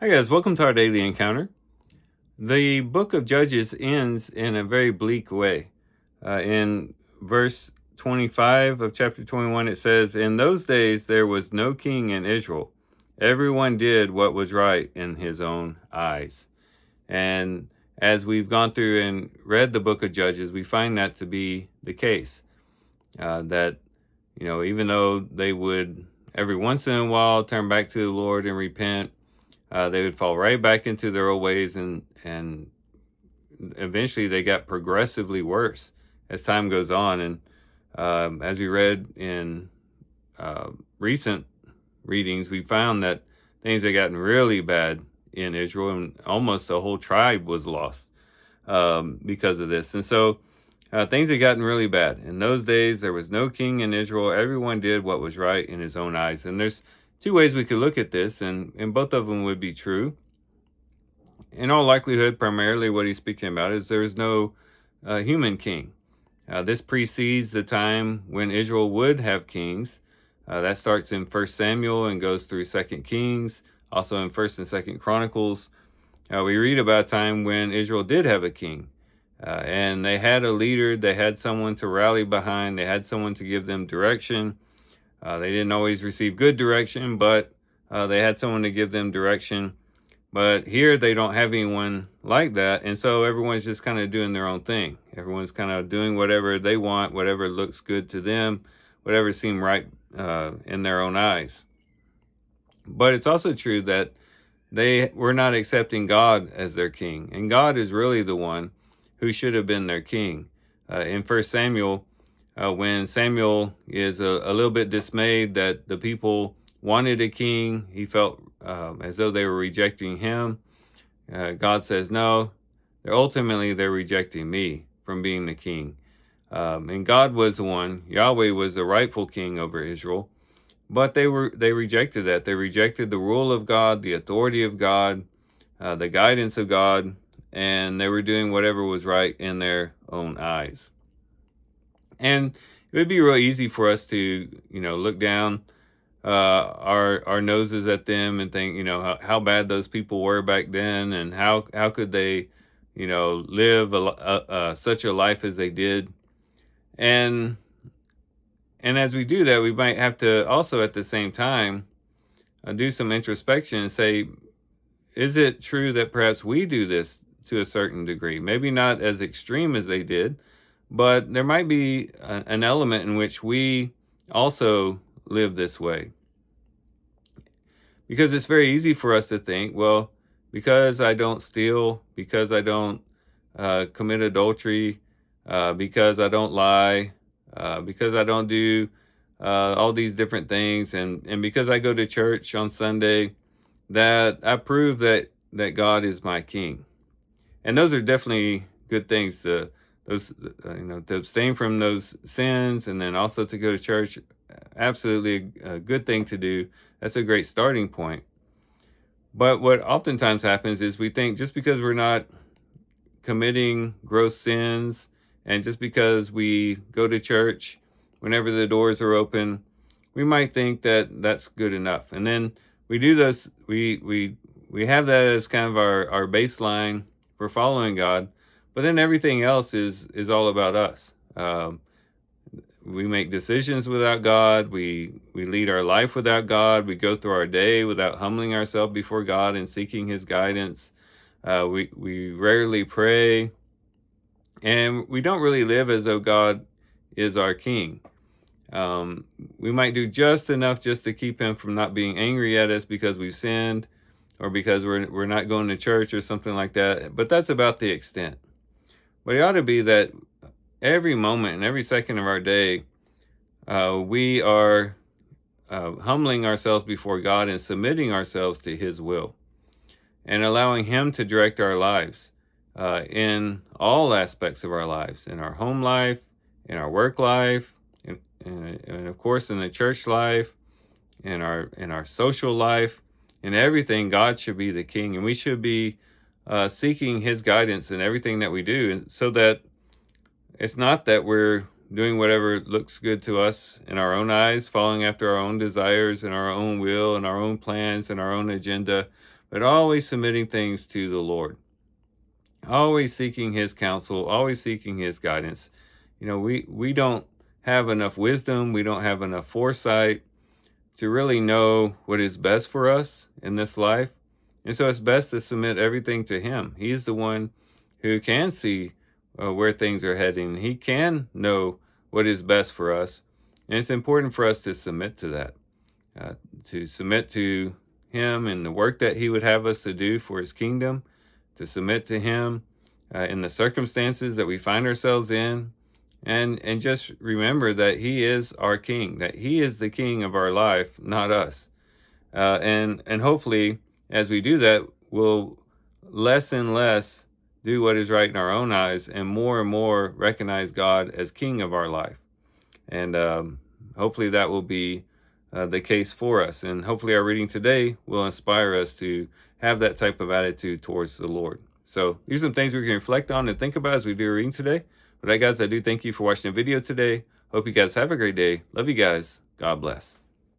Hi guys, welcome to our daily encounter. The book of Judges ends in a very bleak way. In verse 25 of chapter 21, it says, "In those days there was no king in Israel. Everyone did what was right in his own eyes." And as we've gone through and read the book of Judges, we find that to be the case. That, even though they would every once in a while turn back to the Lord and repent, they would fall right back into their old ways, and eventually they got progressively worse as time goes on. And as we read in recent readings, we found that things had gotten really bad in Israel, and almost a whole tribe was lost because of this. And so things had gotten really bad. In those days, there was no king in Israel. Everyone did what was right in his own eyes. And there's two ways we could look at this, and both of them would be true. In all likelihood, primarily what he's speaking about is there is no human king. This precedes the time when Israel would have kings. That starts in 1 Samuel and goes through 2 Kings, also in 1 and 2 Chronicles. We read about a time when Israel did have a king. And they had a leader, they had someone to rally behind, they had someone to give them direction. They didn't always receive good direction, but they had someone to give them direction. But here they don't have anyone like that. And so everyone's just kind of doing their own thing. Everyone's kind of doing whatever they want, whatever looks good to them, whatever seems right in their own eyes. But it's also true that they were not accepting God as their king. And God is really the one who should have been their king. In 1 Samuel, when Samuel is a little bit dismayed that the people wanted a king, he felt as though they were rejecting him. God says, no, they're rejecting me from being the king. And God was the one, Yahweh was the rightful king over Israel. But they rejected that. They rejected the rule of God, the authority of God, the guidance of God, and they were doing whatever was right in their own eyes. And it would be real easy for us to, look down our noses at them and think, how bad those people were back then, and how could they, live such a life as they did. And as we do that, we might have to also at the same time do some introspection and say, is it true that perhaps we do this to a certain degree? Maybe not as extreme as they did, but there might be an element in which we also live this way. Because it's very easy for us to think, well, because I don't steal, because I don't commit adultery, because I don't lie, because I don't do all these different things, and because I go to church on Sunday, that I prove that God is my king. And those are definitely good things to abstain from those sins, and then also to go to church. Absolutely a good thing to do. That's a great starting point. But what oftentimes happens is we think just because we're not committing gross sins, and just because we go to church whenever the doors are open, we might think that that's good enough. And then we do this, we have that as kind of our baseline for following God, but then everything else is all about us. We make decisions without God. We lead our life without God. We go through our day without humbling ourselves before God and seeking his guidance. We rarely pray, and we don't really live as though God is our king. We might do just enough just to keep him from not being angry at us because we've sinned, or because we're not going to church or something like that. But that's about the extent. But it ought to be that every moment and every second of our day, we are humbling ourselves before God and submitting ourselves to his will, and allowing him to direct our lives in all aspects of our lives, in our home life, in our work life, and of course in the church life, in our social life, in everything. God should be the king, and we should be seeking his guidance in everything that we do, and so that it's not that we're doing whatever looks good to us in our own eyes, following after our own desires and our own will and our own plans and our own agenda, but always submitting things to the Lord, always seeking his counsel, always seeking his guidance. You know, we don't have enough wisdom, we don't have enough foresight to really know what is best for us in this life. And so it's best to submit everything to him. He's the one who can see where things are heading. He can know what is best for us. And it's important for us to submit to that, to submit to him and the work that he would have us to do for his kingdom, to submit to him in the circumstances that we find ourselves in. And just remember that he is our king, that he is the king of our life, not us. And hopefully, as we do that, we'll less and less do what is right in our own eyes and more recognize God as king of our life. And hopefully that will be the case for us. And hopefully our reading today will inspire us to have that type of attitude towards the Lord. So these are some things we can reflect on and think about as we do our reading today. But guys, I do thank you for watching the video today. Hope you guys have a great day. Love you guys. God bless.